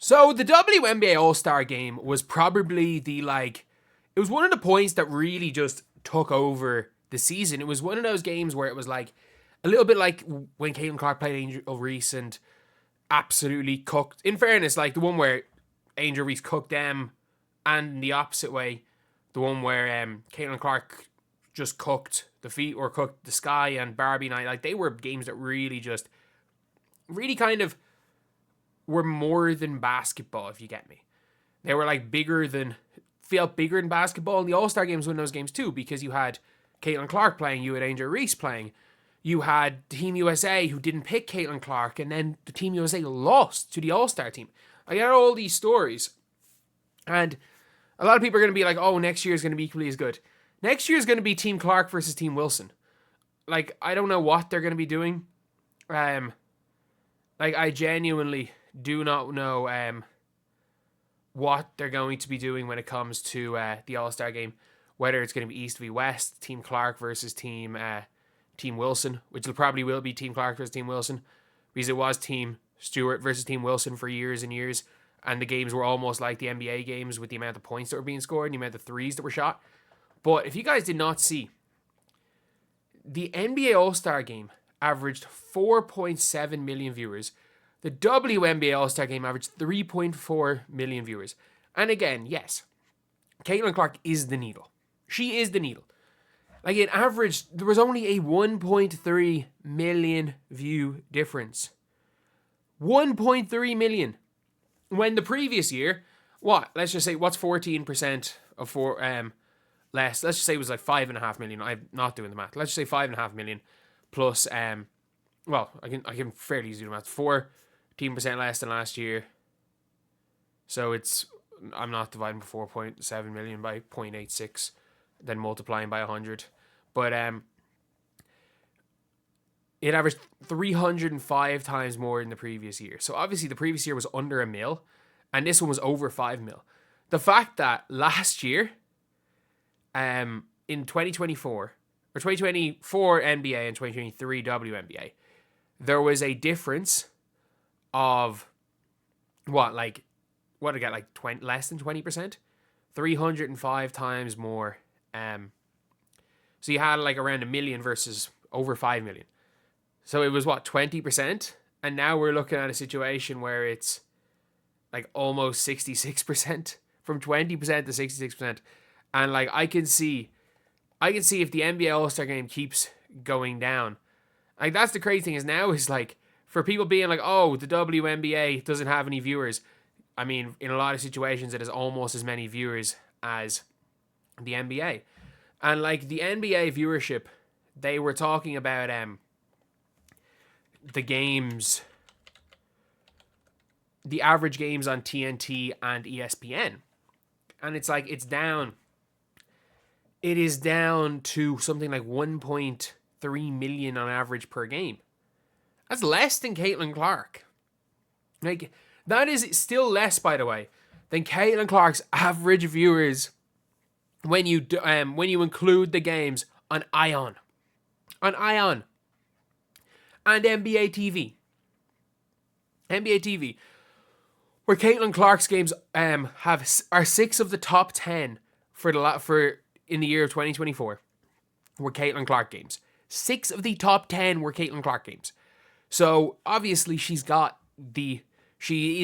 So the WNBA All-Star game was probably it was one of the points that really just took over the season. It was one of those games where it was like a little bit like when Caitlin Clark played Angel Reese and absolutely cooked. In fairness, like the one where Angel Reese cooked them, and the opposite way, the one where Caitlin Clark just cooked the feet or cooked the sky and Barbie Night. Like they were games that really kind of were more than basketball, if you get me. They were like felt bigger than basketball. And the All-Star games won those games too, because you had Caitlin Clark playing, you had Angel Reese playing, you had Team USA who didn't pick Caitlin Clark, and then the Team USA lost to the All-Star team. I got all these stories, and a lot of people are going to be like, oh, next year is going to be equally as good. Next year is going to be Team Clark versus Team Wilson. Like, I don't know what they're going to be doing. I genuinely do not know what they're going to be doing when it comes to the All-Star game. Whether it's going to be East v West, Team Clark versus Team Wilson, which will be Team Clark versus Team Wilson, because it was Team Steward versus Team Wilson for years and years, and the games were almost like the NBA games with the amount of points that were being scored and the amount of threes that were shot. But if you guys did not see, the NBA All-Star game averaged 4.7 million viewers. The WNBA All-Star game averaged 3.4 million viewers. And again, yes, Caitlin Clark is the needle. She is the needle. Like, it averaged, there was only a 1.3 million view difference. 1.3 million. When the previous year, let's just say, what's 14% of less? Let's just say it was like 5.5 million. I'm not doing the math. Let's just say 5.5 million plus, I can fairly easily do the math. 14% less than last year. So I'm not dividing 4.7 million by 0.86, then multiplying by 100. But it averaged 305 times more than the previous year. So obviously the previous year was under $1 million, and this one was over $5 million. The fact that last year, in 2024, or 2024 NBA and 2023 WNBA, there was a difference of less than 20%? 305 times more. So you had like around 1 million versus over 5 million. So it was 20%? And now we're looking at a situation where it's like almost 66%, from 20% to 66%. And like I can see if the NBA All-Star game keeps going down. Like, that's the crazy thing is now is like, for people being like, oh, the WNBA doesn't have any viewers. I mean, in a lot of situations, it has almost as many viewers as the NBA. And like the NBA viewership, they were talking about the games, the average games on TNT and ESPN. And it's like, it's down. It is down to something like 1.3 million on average per game. That's less than Caitlin Clark. Like, that is still less, by the way, than Caitlin Clark's average viewers when you include the games on ION. On ION. And NBA TV. NBA TV. Where Caitlin Clark's games are 6 of the top 10 for in the year of 2024 were Caitlin Clark games. 6 of the top 10 were Caitlin Clark games. So obviously she is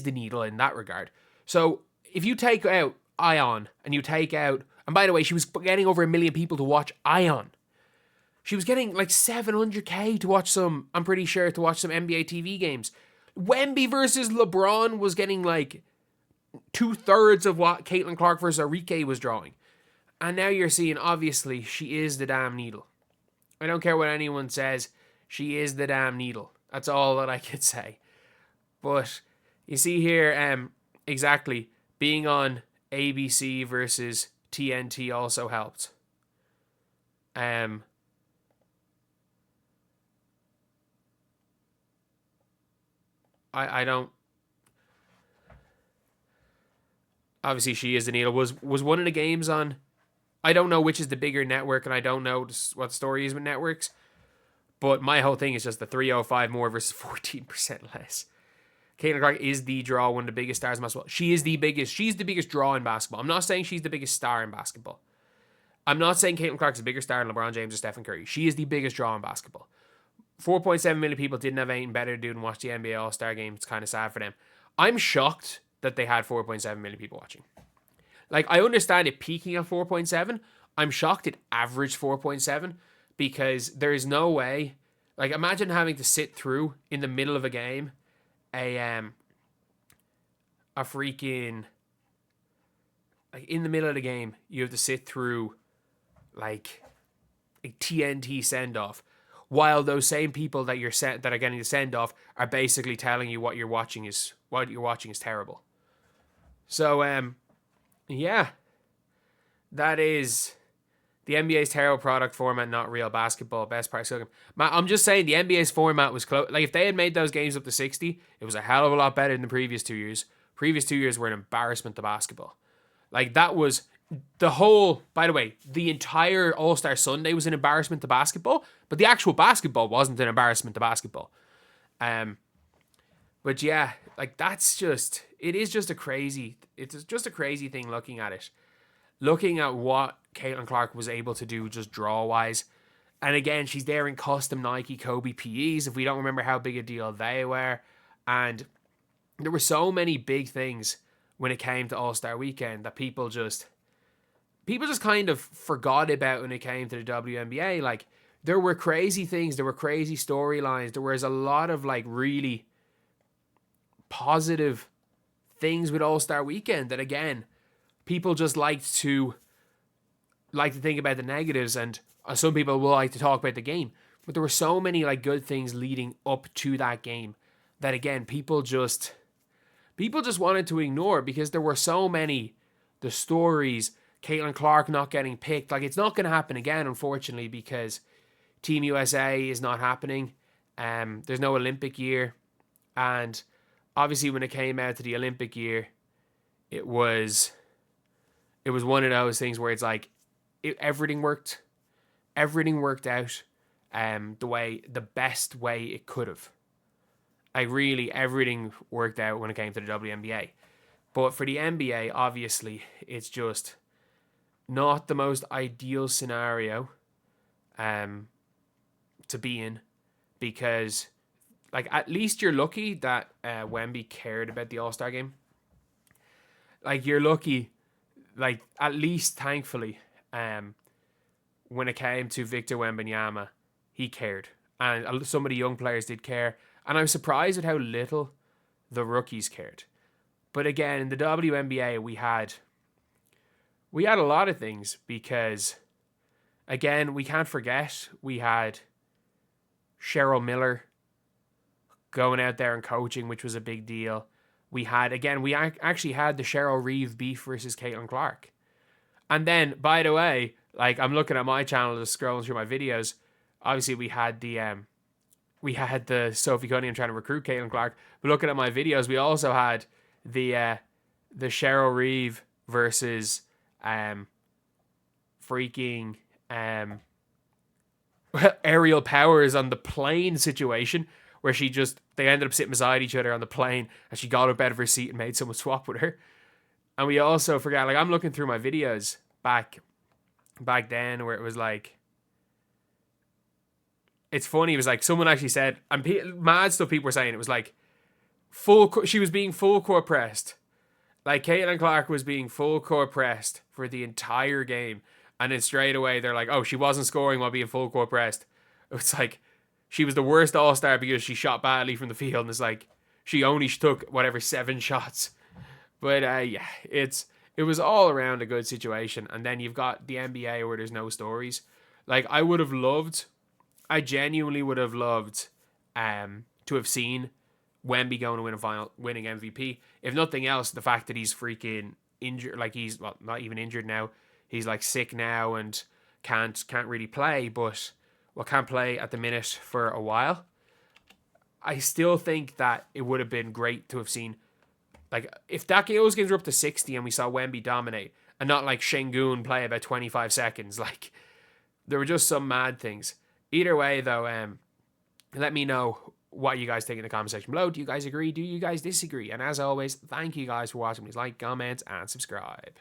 the needle in that regard. So if you take out ION and by the way, she was getting over 1 million people to watch ION. She was getting like 700k to watch some NBA TV games. Wemby versus LeBron was getting like 2/3 of what Caitlin Clark versus Enrique was drawing. And now you're seeing, obviously, she is the damn needle. I don't care what anyone says. She is the damn needle. That's all that I could say. But you see here, exactly, being on ABC versus TNT also helped. I don't. Obviously, she is the needle. Was one of the games on? I don't know which is the bigger network, and I don't know what the story is with networks. But my whole thing is just the 305 more versus 14% less. Caitlin Clark is the draw, one of the biggest stars in basketball. She's the biggest draw in basketball. I'm not saying she's the biggest star in basketball. I'm not saying Caitlin Clark's a bigger star than LeBron James or Stephen Curry. She is the biggest draw in basketball. 4.7 million people didn't have anything better to do than watch the NBA All-Star game. It's kind of sad for them. I'm shocked that they had 4.7 million people watching. Like, I understand it peaking at 4.7. I'm shocked it averaged 4.7 because there is no way. Like, imagine having to sit through in the middle of a game a freaking, like, in the middle of the game, you have to sit through like a TNT send off, while those same people that are getting the send off are basically telling you what you're watching is terrible. So yeah, that is the NBA's terrible product format, not real basketball. Best part. I'm just saying the NBA's format was close. Like, if they had made those games up to 60, it was a hell of a lot better than the previous 2 years. Previous 2 years were an embarrassment to basketball. Like, that was the whole. By the way, the entire All-Star Sunday was an embarrassment to basketball, but the actual basketball wasn't an embarrassment to basketball. But yeah, like, it's just a crazy thing looking at it. Looking at what Caitlin Clark was able to do just draw-wise. And again, she's there in custom Nike Kobe PEs, if we don't remember how big a deal they were. And there were so many big things when it came to All-Star Weekend that people just kind of forgot about when it came to the WNBA. Like, there were crazy things, there were crazy storylines, there was a lot of, like, really positive things with All-Star Weekend that, again, people just like to think about the negatives, and some people will like to talk about the game. But there were so many, like, good things leading up to that game that, again, people just wanted to ignore because there were so many, the stories, Caitlin Clark not getting picked. Like, it's not going to happen again, unfortunately, because Team USA is not happening. There's no Olympic year. And obviously when it came out to the Olympic year, it was one of those things where it's like everything worked out the best way it could have. Like, really, everything worked out when it came to the WNBA. But for the NBA, obviously, it's just not the most ideal scenario to be in, because, like, at least you're lucky that Wemby cared about the All-Star game. Like, you're lucky, like, at least, thankfully, when it came to Victor Wembanyama, he cared. And some of the young players did care. And I was surprised at how little the rookies cared. But again, in the WNBA, we had a lot of things because, again, we can't forget we had Cheryl Miller going out there and coaching, which was a big deal. We actually had the Cheryl Reeve beef versus Caitlin Clark. And then, by the way, like, I'm looking at my channel, just scrolling through my videos. Obviously, we had the Sophie Cunningham trying to recruit Caitlin Clark. But looking at my videos, we also had the Cheryl Reeve versus freaking Aerial Powers on the plane situation, where they ended up sitting beside each other on the plane, and she got up out of her seat and made someone swap with her. And we also forgot, like, I'm looking through my videos back then, where it was like, it's funny, it was like someone actually said, and mad stuff people were saying, it was like she was being full court pressed. Like, Caitlin Clark was being full court pressed for the entire game, and then straight away they're like, oh, she wasn't scoring while being full court pressed. It's like, she was the worst All-Star because she shot badly from the field, and it's like, she only took, 7 shots. But yeah, it was all around a good situation. And then you've got the NBA where there's no stories. Like, I genuinely would have loved to have seen Wemby going to win a final, winning MVP. If nothing else, the fact that he's freaking injured, like, he's, well, not even injured now, he's like sick now and can't really play, but can't play at the minute for a while. I still think that it would have been great to have seen, like, if those games were up to 60 and we saw Wemby dominate and not like Şengün play about 25 seconds. Like, there were just some mad things. Either way, though, let me know what you guys think in the comment section below. Do you guys agree? Do you guys disagree? And as always, thank you guys for watching. Please like, comment, and subscribe.